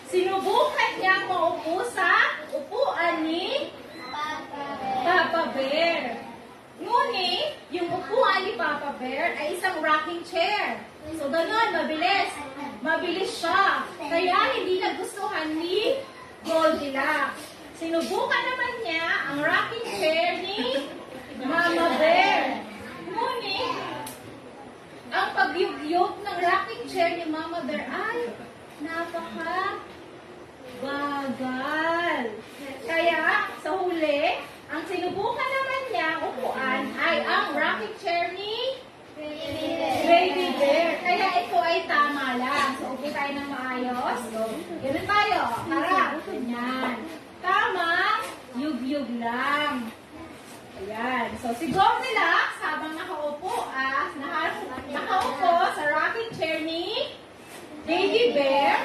Sinubukan niyang maupo sa upuan ni Papa Bear. Ngunit, yung upuan ni Papa Bear ay isang rocking chair. So, ganun, mabilis. Mabilis siya. Kaya, hindi nagustuhan ni Goldilocks. Sinubukan naman niya ang rocking chair ni Mama Bear. Ngunit, ang pagyugyog ng rocking chair ni Mama Bear ay napaka-bagal. Kaya, sa huli, ang sinubukan naman niya upuan ay ang rocking chair ni Baby Bear. Kaya ito ay tama lang. So, upo tayo ng maayos. Ganun tayo. Tara. Ganyan. Tama. Yug-yug lang. Ayan. So, si Goldilocks, habang nakaupo sa rocking chair ni Baby Bear,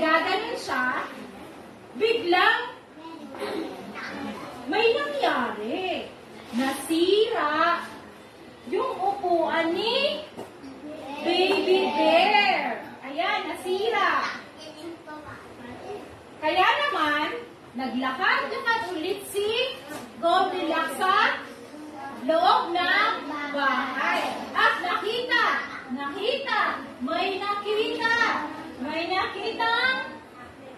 gaganon siya, biglang may nangyari. Nasira yung upuan ni Baby Bear. Ayan, nasira. Kaya naman, naglakad-lakad ulit si Goldilocks sa loob ng bahay. At may nakitang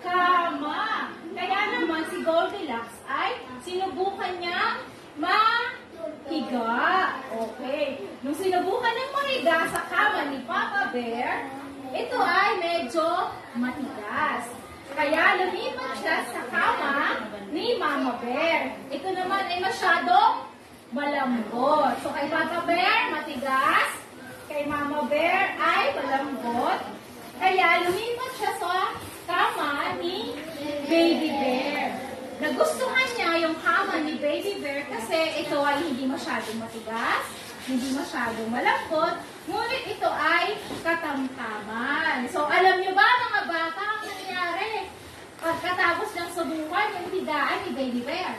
kama. Kaya naman si Goldilocks ay sinubukan niyang mahiga. Okay. Nung sinubukan niyang mahiga sa kama ni Papa Bear, ito ay medyo matigas. Kaya lumipat siya sa kama ni Mama Bear. Ito naman ay masyadong malambot. So kay Papa Bear, matigas. Kay Mama Bear ay malambot. Kaya lumipat siya sa kama ni Baby Bear. Nagustuhan niya yung kama ni Baby Bear kasi ito ay hindi masyadong matigas, hindi masyadong malambot, ngunit ito ay katamtaman. So alam niyo ba mga bata ang nangyari pagkatapos ng subukan yung higaan ni Baby Bear?